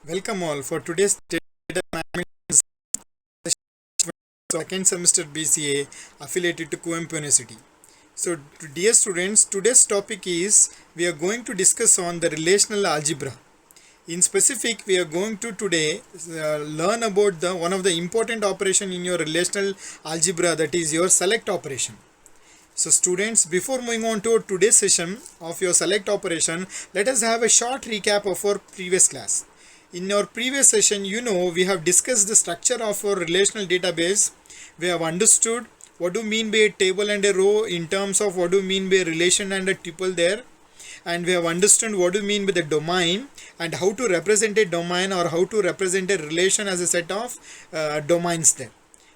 Welcome all for today's data management second semester BCA affiliated to Kuvempu University. So dear students, today's topic is we are going to discuss on the relational algebra. In specific, we are going to today learn about the one of the important operation in your relational algebra, that is your select operation. So students, before moving on to today's session of your select operation, let us have a short recap of our previous class. In our previous session, we have discussed the structure of our relational database. We have understood what do you mean by a table and a row in terms of what do you mean by a relation and a tuple there. And we have understood what do you mean by the domain and how to represent a domain or how to represent a relation as a set of domains there.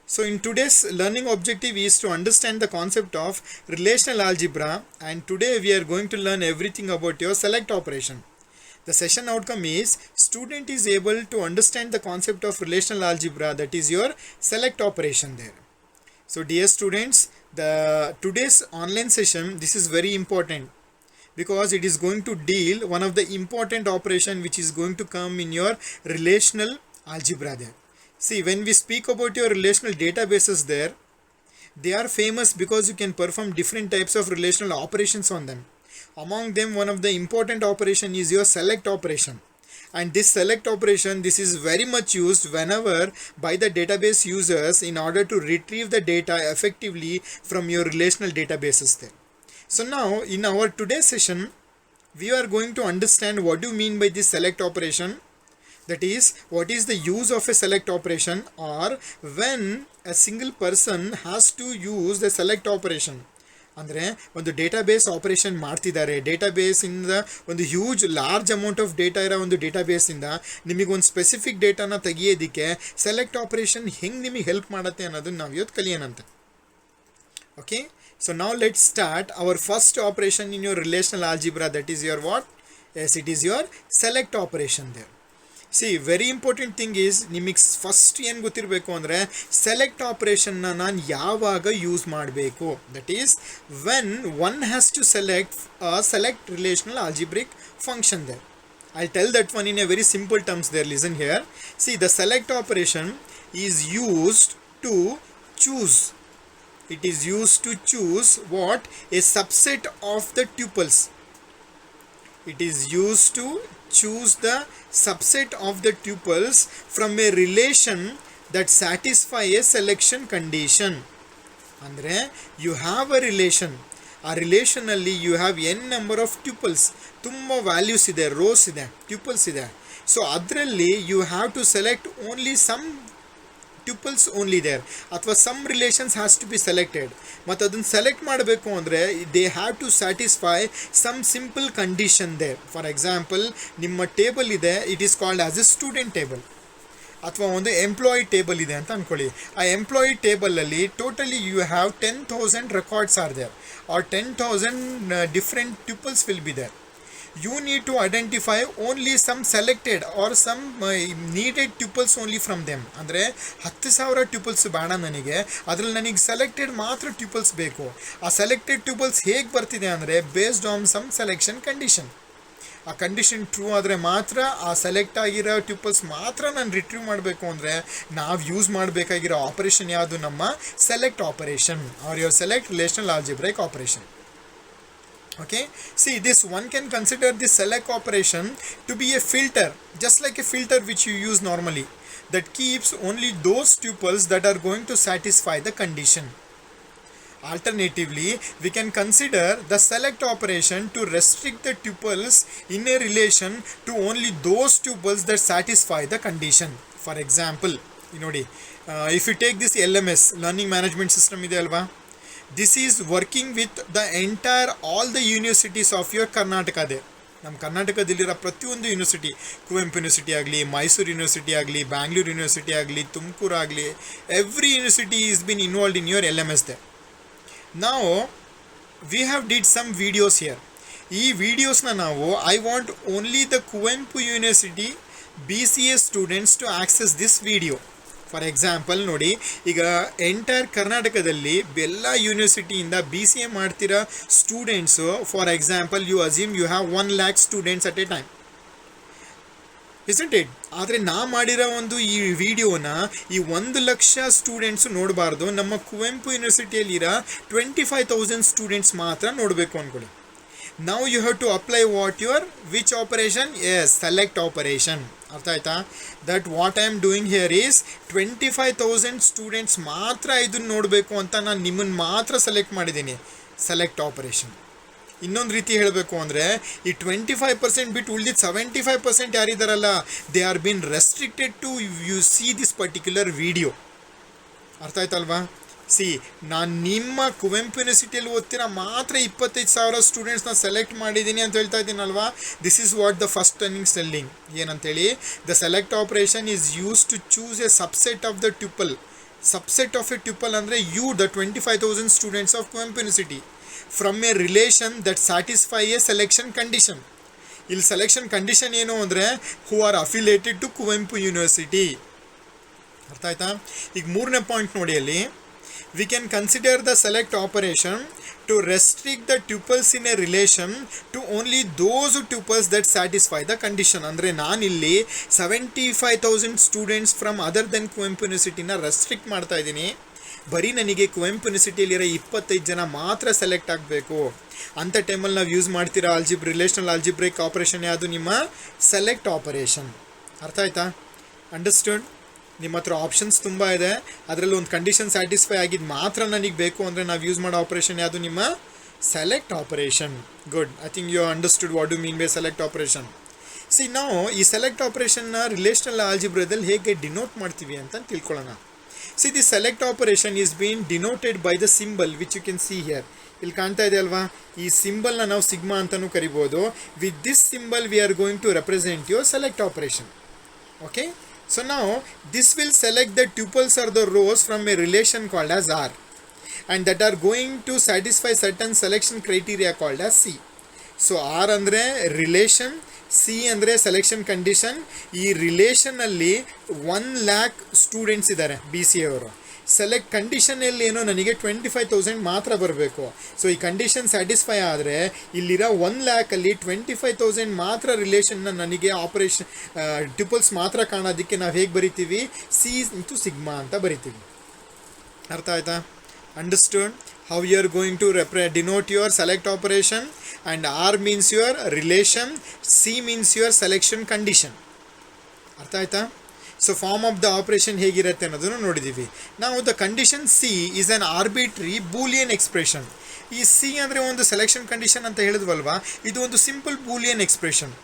So in today's learning objective is to understand the concept of relational algebra, and today we are going to learn everything about your select operation. The session outcome is student is able to understand the concept of relational algebra, that is your select operation there. So dear students, the today's online session, this is very important because it is going to deal one of the important operation which is going to come in your relational algebra there. See, when we speak about your relational databases there, they are famous because you can perform different types of relational operations on them. Among them, one of the important operation is your select operation. And this select operation, this is very much used whenever by the database users in order to retrieve the data effectively from your relational databases there. So now in our today's session, we are going to understand what do you mean by this select operation. That is, what is the use of a select operation, or when a single person has to use the select operation. ಅಂದರೆ ಒಂದು database operation ಮಾಡ್ತಿದ್ದಾರೆ, ಡೇಟಾಬೇಸಿಂದ ಒಂದು huge large amount of data ಇರೋ ಒಂದು ಡೇಟಾಬೇಸಿಂದ ನಿಮಗೊಂದು specific ಡೇಟಾನ ತೆಗಿಯೋದಕ್ಕೆ select operation ಹೆಂಗೆ ನಿಮಗೆ ಹೆಲ್ಪ್ ಮಾಡುತ್ತೆ ಅನ್ನೋದನ್ನ ನಾವು ಇವತ್ತು ಕಲಿಯೋಣಂತೆ. ಓಕೆ, ಸೊ ನಾವು let start our first operation in your relational algebra, that is your what? Yes, it is your select operation there. See, very important thing is ನಿಮಗೆ ಫಸ್ಟ್ ಏನು ಗೊತ್ತಿರಬೇಕು ಅಂದರೆ ಸೆಲೆಕ್ಟ್ ಆಪರೇಷನ್ನ ನಾನು ಯಾವಾಗ ಯೂಸ್ ಮಾಡಬೇಕು. That is when one has to select relational algebraic function there. I'll tell that one in a very simple terms there. Listen here. See, the select operation is used to choose. It is used to choose what? A subset of the tuples. It is used to choose the subset of the tuples from a relation that satisfy a selection condition. Andre, you have a relation. ಆ ರಿಲೇಷನಲ್ಲಿ you have N number of tuples, ತುಂಬ values ಇದೆ, rows ಇದೆ, tuples ಇದೆ. So ಅದರಲ್ಲಿ you have to select only some tuples only there, ಅಥವಾ some relations has to be selected. ಮತ್ತು ಅದನ್ನು ಸೆಲೆಕ್ಟ್ ಮಾಡಬೇಕು ಅಂದರೆ they have to satisfy some simple condition there. For example, ನಿಮ್ಮ ಟೇಬಲ್ ಇದೆ, it is called as a student table, ಅಥವಾ ಒಂದು employee table ಇದೆ ಅಂತ ಅಂದ್ಕೊಳ್ಳಿ. ಆ employee ಟೇಬಲಲ್ಲಿ totally you have 10,000 records are there, or 10,000 different tuples will be there. You need to identify only some selected or some needed tuples only from them. ಅಂದರೆ 10,000 ಟ್ಯೂಪಲ್ಸ್ ಬೇಡ ನನಗೆ, ಅದರಲ್ಲಿ ನನಗೆ ಸೆಲೆಕ್ಟೆಡ್ ಮಾತ್ರ ಟ್ಯೂಪಲ್ಸ್ ಬೇಕು. ಆ ಸೆಲೆಕ್ಟೆಡ್ ಟ್ಯೂಪಲ್ಸ್ ಹೇಗೆ ಬರ್ತಿದೆ ಅಂದರೆ based on some selection condition. ಆ ಕಂಡೀಷನ್ ಟ್ರೂ ಆದರೆ ಮಾತ್ರ ಆ ಸೆಲೆಕ್ಟ್ ಆಗಿರೋ ಟ್ಯೂಪಲ್ಸ್ ಮಾತ್ರ ನಾನು ರಿಟ್ರೀವ್ ಮಾಡಬೇಕು. ಅಂದರೆ ನಾವು ಯೂಸ್ ಮಾಡಬೇಕಾಗಿರೋ ಆಪರೇಷನ್ ಯಾವುದು? ನಮ್ಮ select operation, or your select relational algebraic operation. Okay, see, this one can consider this select operation to be a filter, just like a filter which you use normally, that keeps only those tuples that are going to satisfy the condition. Alternatively, we can consider the select operation to restrict the tuples in a relation to only those tuples that satisfy the condition. For example, if you take this LMS, learning management system ide alva, this is working with the entire all the universities of your Karnataka there. ನಮ್ಮ ಕರ್ನಾಟಕದಲ್ಲಿರೋ ಪ್ರತಿಯೊಂದು university, Kuvempu university ಆಗಲಿ, Mysuru university ಆಗಲಿ, Bangalore university ಆಗಲಿ, ತುಮಕೂರು ಆಗಲಿ, every university is been involved in your LMS there. Now we have did some videos here. ಈ ವಿಡಿಯೋಸ್ನ ನಾವು I want only the Kuvempu university BCA students to access this video. For example ನೋಡಿ, ಈಗ entire ಕರ್ನಾಟಕದಲ್ಲಿ ಎಲ್ಲ ಯೂನಿವರ್ಸಿಟಿಯಿಂದ BCA ಮಾಡ್ತಿರೋ students, for example you assume you have 1 lakh students at a time. Isn't it? ಆದರೆ ನಾ ಮಾಡಿರೋ ಒಂದು ಈ ವಿಡಿಯೋನ ಈ 1,00,000 ಸ್ಟೂಡೆಂಟ್ಸು ನೋಡಬಾರ್ದು, ನಮ್ಮ ಕುವೆಂಪು ಯೂನಿವರ್ಸಿಟಿಯಲ್ಲಿರೋ 25,000 ಸ್ಟೂಡೆಂಟ್ಸ್ ಮಾತ್ರ ನೋಡಬೇಕು ಅಂದ್ಕೊಳ್ಳಿ. Now you have to apply what your which operation? Yes, select operation. ಅರ್ಥ ಆಯ್ತಾ? That what I am doing here is 25,000 students ಮಾತ್ರ ಇದನ್ನು ನೋಡಬೇಕು ಅಂತ ನಾನು ನಿಮ್ಮನ್ನು ಮಾತ್ರ ಸೆಲೆಕ್ಟ್ ಮಾಡಿದ್ದೀನಿ. Select operation. ಇನ್ನೊಂದು ರೀತಿ ಹೇಳಬೇಕು ಅಂದರೆ ಈ 25% ಬಿಟ್ಟು ಉಳಿದಿದ್ದು 75% ಯಾರಿದ್ದಾರಲ್ಲ, they are been restricted to you see this particular video. ಅರ್ಥ ಆಯ್ತಲ್ವಾ? ಸಿ, ನಾನು ನಿಮ್ಮ ಕುವೆಂಪು ಯೂನಿವರ್ಸಿಟಿಯಲ್ಲಿ ಓದ್ತಿರೋ ಮಾತ್ರ 25,000 ಸ್ಟೂಡೆಂಟ್ಸ್ನ ಸೆಲೆಕ್ಟ್ ಮಾಡಿದ್ದೀನಿ ಅಂತ ಹೇಳ್ತಾ ಇದ್ದೀನಲ್ವಾ. This is what the first turning telling. ಏನಂತೇಳಿ, the select operation is use to choose a subset of the tuple. Subset of a tuple ಅಂದರೆ you the 25,000 students of Kuvempu university from a relation that satisfy a selection condition. ಇಲ್ಲಿ selection condition ಏನು ಅಂದರೆ who are affiliated to Kuvempu university. ಅರ್ಥ ಆಯ್ತಾ? ಈಗ ಮೂರನೇ point ನೋಡಿ, ಅಲ್ಲಿ we can consider the select operation to restrict the tuples in a relation to only those tuples that satisfy the condition. ಅಂದರೆ ನಾನಿಲ್ಲಿ 75,000 students from other than Kuvempu ಯೂನಿವರ್ಸಿಟಿನ restrict ಮಾಡ್ತಾ ಇದ್ದೀನಿ. ಬರೀ ನನಗೆ ಕುವೆಂಪು ಯೂನಿವರ್ಸಿಟಿಯಲ್ಲಿರೋ 25 ಜನ ಮಾತ್ರ ಸೆಲೆಕ್ಟ್ ಆಗಬೇಕು. ಅಂಥ ಟೈಮಲ್ಲಿ ನಾವು ಯೂಸ್ ಮಾಡ್ತಿರೋ ರಿಲೇಷನಲ್ ಆಲ್ಜಿಬ್ರಿಕ್ ಆಪರೇಷನ್ ಯಾವುದು? ನಿಮ್ಮ ಸೆಲೆಕ್ಟ್ ಆಪರೇಷನ್. ಅರ್ಥ ಆಯ್ತಾ? ಅಂಡರ್ಸ್ಟುಡ್? ನಿಮ್ಮ ಹತ್ರ ಆಪ್ಷನ್ಸ್ ತುಂಬ ಇದೆ, ಅದರಲ್ಲಿ ಒಂದು ಕಂಡೀಷನ್ ಸ್ಯಾಟಿಸ್ಫೈ ಆಗಿದ್ದು ಮಾತ್ರ ನನಗೆ ಬೇಕು ಅಂದರೆ ನಾವು ಯೂಸ್ ಮಾಡೋ ಆಪರೇಷನ್ ಯಾವುದು? ನಿಮ್ಮ select operation. Good. I think you understood what do mean by select operation. See, ನಾವು ಈ ಸೆಲೆಕ್ಟ್ ಆಪರೇಷನ್ನ ರಿಲೇಷನಲ್ ಆಲ್ಜಿಬ್ರಾದಲ್ಲಿ ಹೇಗೆ ಡಿನೋಟ್ ಮಾಡ್ತೀವಿ ಅಂತ ತಿಳ್ಕೊಳ್ಳೋಣ. See, the select operation is been denoted by the symbol which you can see here. ಇಲ್ಲಿ ಕಾಣ್ತಾ ಇದೆ ಅಲ್ವಾ, ಈ ಸಿಂಬಲ್ನ ನಾವು ಸಿಗ್ಮಾ ಅಂತಲೂ ಕರಿಬೋದು. With this symbol we are going to represent your select operation. Okay. So now this will select the tuples or the rows from a relation called as R, and that are going to satisfy certain selection criteria called as C. So R ಅಂದರೆ relation, C ಅಂದರೆ selection condition. ಈ ರಿಲೇಷನಲ್ಲಿ 1,00,000 students ಇದ್ದಾರೆ BCA ಅವರು. Select ಕಂಡೀಷನಲ್ಲಿ ಏನೋ ನನಗೆ 25,000 ಮಾತ್ರ ಬರಬೇಕು. So ಈ ಕಂಡೀಷನ್ ಸ್ಯಾಟಿಸ್ಫೈ ಆದರೆ ಇಲ್ಲಿರೋ 1,00,000ಅಲ್ಲಿ 25,000 ಮಾತ್ರ ರಿಲೇಷನ್ನ ನನಗೆ ಆಪರೇಷನ್ ಟ್ಯುಪಲ್ಸ್ ಮಾತ್ರ ಕಾಣೋದಕ್ಕೆ ನಾವು ಹೇಗೆ ಬರಿತೀವಿ? ಸಿ ಇಂಟು ಸಿಗ್ಮಾ ಅಂತ ಬರಿತೀವಿ. ಅರ್ಥ ಆಯ್ತಾ? Understood how you are going to denote your select operation? And R means your relation, C means your selection condition. ಅರ್ಥ ಆಯ್ತಾ? So form of the operation ಹೇಗಿರುತ್ತೆ ಅನ್ನೋದನ್ನು ನೋಡಿದ್ದೀವಿ. ನಾವು the condition C is an arbitrary Boolean expression. ಈ C ಅಂದರೆ ಒಂದು selection condition ಅಂತ ಹೇಳಿದ್ವಲ್ವಾ, ಇದು ಒಂದು simple Boolean expression.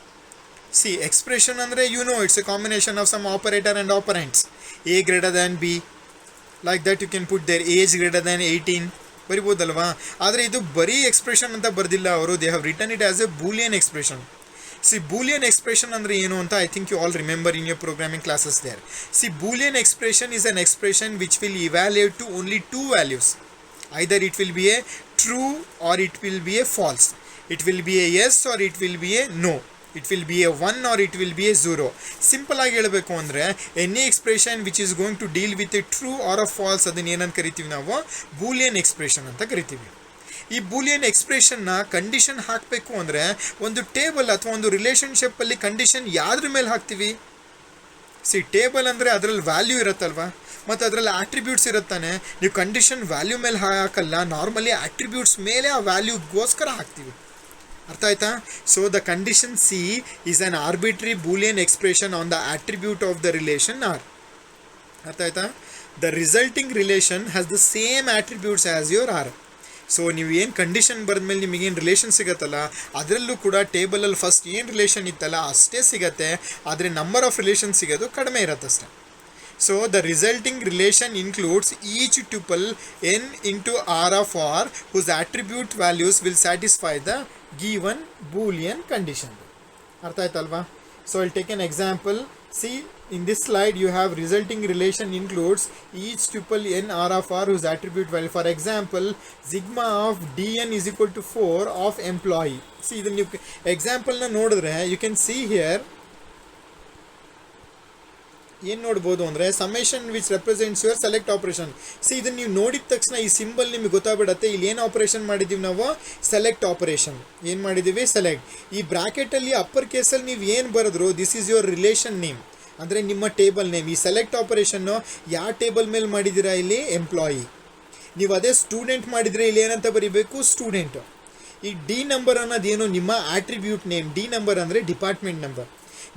C, expression ಅಂದರೆ you know it's a combination of some operator and operands. A greater than B, like that you can put there age greater than 18 ಬರಿಬೋದಲ್ವಾ. ಆದರೆ ಇದು ಬರೀ ಎಕ್ಸ್ಪ್ರೆಷನ್ ಅಂತ ಬರ್ದಿಲ್ಲ ಅವರು, they have written it as a boolean expression. See, Boolean expression ಅಂದರೆ ಏನು ಅಂತ I think you all remember in your programming classes there. See, Boolean expression is an expression which will evaluate to only two values. Either it will be a true or it will be a false. It will be a yes or it will be a no. It will be a 1 or it will be a 0. Simple ಆಗಿ ಹೇಳಬೇಕು ಅಂದರೆ any expression which is going to deal with a true or a false ಅದನ್ನು ಏನಂತ ಕರಿತೀವಿ? ನಾವು Boolean expression ಅಂತ ಕರಿತೀವಿ. ಈ ಬೂಲಿಯನ್ ಎಕ್ಸ್ಪ್ರೆಷನ್ನ ಕಂಡೀಷನ್ ಹಾಕಬೇಕು ಅಂದರೆ ಒಂದು ಟೇಬಲ್ ಅಥವಾ ಒಂದು ರಿಲೇಷನ್ಶಿಪ್ಪಲ್ಲಿ ಕಂಡೀಷನ್ ಯಾವ್ದ್ರ ಮೇಲೆ ಹಾಕ್ತೀವಿ? ಸಿ, ಟೇಬಲ್ ಅಂದರೆ ಅದರಲ್ಲಿ ವ್ಯಾಲ್ಯೂ ಇರುತ್ತಲ್ವ, ಮತ್ತು ಅದರಲ್ಲಿ ಆಟ್ರಿಬ್ಯೂಟ್ಸ್ ಇರುತ್ತಾನೆ. ನೀವು ಕಂಡೀಷನ್ ವ್ಯಾಲ್ಯೂ ಮೇಲೆ ಹಾಕಲ್ಲ, ನಾರ್ಮಲಿ ಆಟ್ರಿಬ್ಯೂಟ್ಸ್ ಮೇಲೆ ಆ ವ್ಯಾಲ್ಯೂಗೋಸ್ಕರ ಹಾಕ್ತೀವಿ. ಅರ್ಥ ಆಯ್ತಾ? So the condition C is an arbitrary Boolean expression on the attribute of the relation R. ಅರ್ಥ ಆಯ್ತಾ? The resulting relation has the same attributes as your R. So ನೀವು ಏನು ಕಂಡೀಷನ್ ಬರೆದ್ಮೇಲೆ ನಿಮಗೇನು ರಿಲೇಷನ್ ಸಿಗುತ್ತಲ್ಲ, ಅದರಲ್ಲೂ ಕೂಡ ಟೇಬಲಲ್ಲಿ ಫಸ್ಟ್ ಏನು ರಿಲೇಷನ್ ಇತ್ತಲ್ಲ ಅಷ್ಟೇ ಸಿಗುತ್ತೆ, ಆದರೆ ನಂಬರ್ ಆಫ್ ರಿಲೇಷನ್ ಸಿಗೋದು ಕಡಿಮೆ ಇರುತ್ತೆ ಅಷ್ಟೇ. So the resulting relation includes each tuple n into r of r whose attribute values will satisfy the given boolean condition. ಅರ್ಥ ಆಯ್ತಲ್ವಾ? So I'll take an example. See, in this slide you have resulting relation includes each tuple n r of r whose attribute value. For example, sigma of dn is equal to 4 of employee. See, ಇದನ್ನು ನೀವು ಎಕ್ಸಾಂಪಲ್ನ ನೋಡಿದ್ರೆ you can see here ಏನು ನೋಡ್ಬೋದು ಅಂದರೆ summation which represents your select operation. C ಇದನ್ನು ನೀವು ನೋಡಿದ ತಕ್ಷಣ ಈ ಸಿಂಬಲ್ ನಿಮಗೆ ಗೊತ್ತಾಗ್ಬಿಡತ್ತೆ ಇಲ್ಲಿ ಏನು ಆಪರೇಷನ್ ಮಾಡಿದ್ದೀವಿ ನಾವು, ಸೆಲೆಕ್ಟ್ ಆಪರೇಷನ್. ಏನು ಮಾಡಿದ್ದೀವಿ, ಸೆಲೆಕ್ಟ್. ಈ ಬ್ರ್ಯಾಕೆಟಲ್ಲಿ ಅಪ್ಪರ್ ಕೇಸಲ್ಲಿ ನೀವು ಏನು ಬರೆದ್ರು this is your relation name, ಅಂದರೆ ನಿಮ್ಮ ಟೇಬಲ್ ನೇಮ್. ಈ ಸೆಲೆಕ್ಟ್ ಆಪರೇಷನ್ನು ಯಾವ ಟೇಬಲ್ ಮೇಲೆ ಮಾಡಿದ್ದೀರಾ, ಇಲ್ಲಿ ಎಂಪ್ಲಾಯಿ. ನೀವು ಅದೇ ಸ್ಟೂಡೆಂಟ್ ಮಾಡಿದರೆ ಇಲ್ಲಿ ಏನಂತ ಬರೀಬೇಕು, ಸ್ಟೂಡೆಂಟ್. ಈ ಡಿ ನಂಬರ್ ಅನ್ನೋದೇನು ನಿಮ್ಮ ಆಟ್ರಿಬ್ಯೂಟ್ ನೇಮ್. ಡಿ ನಂಬರ್ ಅಂದರೆ ಡಿಪಾರ್ಟ್ಮೆಂಟ್ ನಂಬರ್.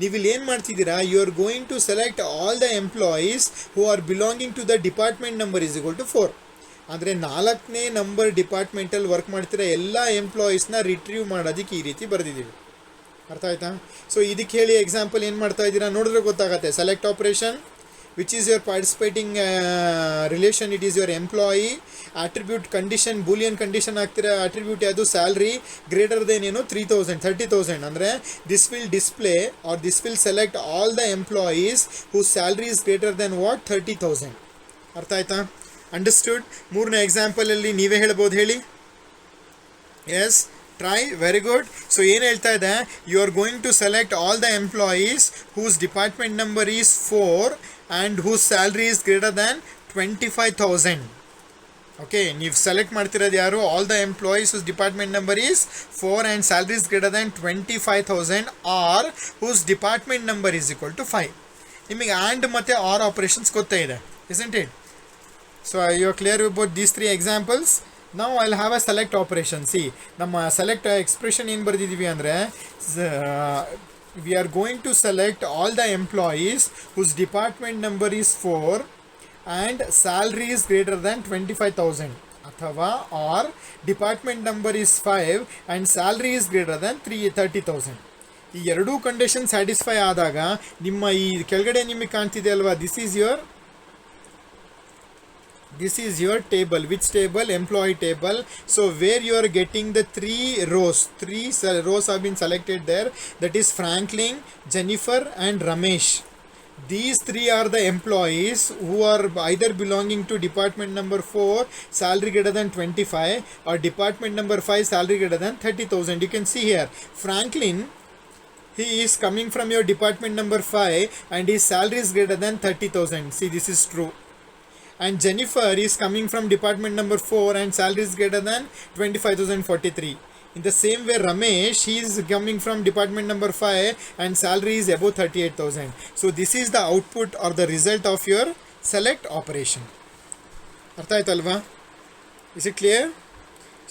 ನೀವು ಇಲ್ಲಿ ಏನು ಮಾಡ್ತಿದ್ದೀರಾ, you are going to select all the employees who are belonging to the department number is equal to 4. ಅಂದರೆ 4ನೇ ನಂಬರ್ ಡಿಪಾರ್ಟ್ಮೆಂಟಲ್ಲಿ ವರ್ಕ್ ಮಾಡ್ತಿರೋ ಎಲ್ಲ ಎಂಪ್ಲಾಯೀಸ್ನ ರಿಟ್ರೀವ್ ಮಾಡೋದಕ್ಕೆ ಈ ರೀತಿ ಬರೆದಿದ್ದೀವಿ. ಅರ್ಥ ಆಯ್ತಾ? ಸೊ ಇದಕ್ಕೆ ಹೇಳಿ ಎಕ್ಸಾಂಪಲ್ ಏನು ಮಾಡ್ತಾ ಇದ್ದೀರಾ ನೋಡಿದ್ರೆ ಗೊತ್ತಾಗತ್ತೆ. Select operation which is your participating relation, it is your employee. Attribute condition boolean condition ಆಗ್ತಿರೋ attribute ಯಾವುದು, ಸ್ಯಾಲ್ರಿ ಗ್ರೇಟರ್ ದೆನ್ ಏನು 30,000 ಅಂದರೆ this will display or this will select all the employees whose salary is greater than what, 30,000. ಅರ್ಥ ಆಯ್ತಾ? Understood? ಮೂರನೇ ಎಕ್ಸಾಂಪಲಲ್ಲಿ ನೀವೇ ಹೇಳ್ಬೋದು, ಹೇಳಿ. Yes, try. Very good. So ಏನು ಹೇಳ್ತಾ ಇದೆ, you are going to select all the employees whose department number is 4 and whose salary is greater than 25,000. Okay, ನೀವು ಸೆಲೆಕ್ಟ್ ಮಾಡ್ತಿರೋದು ಯಾರು, all the employees whose department number is 4 and salary is greater than 25,000 or whose department number is equal to 5. ನಿಮಗೆ and ಮತ್ತು R operations ಗೊತ್ತೇ ಇದೆ, isn't it? So you are clear about these 3 ಎಕ್ಸಾಂಪಲ್ಸ್. Now I'll have a select operation. See, ನಮ್ಮ select expression ಏನು ಬರೆದಿದ್ದೀವಿ ಅಂದರೆ we are going to select all the employees whose department number is 4 and salary is greater than 25,000, ಅಥವಾ or department number is 5 and salary is greater than 30,000. ಈ ಎರಡೂ condition satisfy ಆದಾಗ ನಿಮ್ಮ ಈ ಕೆಳಗಡೆ ನಿಮಗೆ ಕಾಣ್ತಿದೆ ಅಲ್ವಾ, this is your table. Which table? Employee table. So where you are getting the 3 rows have been selected there, that is Franklin, Jennifer and Ramesh. These 3 are the employees who are either belonging to department number 4 salary greater than 25 or department number 5 salary greater than 30,000. You can see here Franklin, he is coming from your department number 5 and his salary is greater than 30,000. See, this is true. And Jennifer is coming from department number 4 and salary is greater than 25,043. In the same way, Ramesh, he is coming from department number 5 and salary is above 38,000. So this is the output or the result of your select operation. Artha aitalva? Is it clear?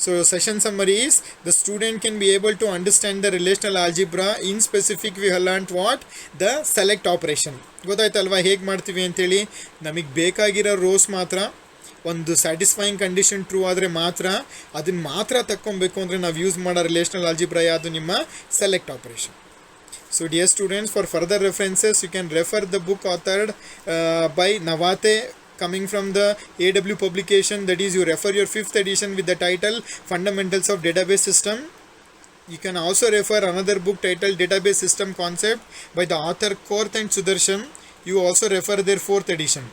So session summary is, the student can be able to understand the relational algebra. In specific we have learnt what, the select operation. ಗೊತ್ತಾಯ್ತಲ್ವಾ ಹೇಗೆ ಮಾಡ್ತೀವಿ ಅಂತೇಳಿ. ನಮಗೆ ಬೇಕಾಗಿರೋ rose ಮಾತ್ರ, ಒಂದು satisfying condition true ಆದರೆ ಮಾತ್ರ ಅದನ್ನು ಮಾತ್ರ ತಕ್ಕೊಬೇಕು ಅಂದರೆ ನಾವು ಯೂಸ್ ಮಾಡೋ ರಿಲೇಷನಲ್ ಆಲ್ಜಿಬ್ರಾ ಯಾವುದು, ನಿಮ್ಮ select operation. So dear students, for further references you can refer the book authored by Navate, coming from the AW publication, that is you refer your 5th edition with the title Fundamentals of Database System. You can also refer another book titled Database System Concept by the author Korth and Sudarshan. You also refer their 4th edition.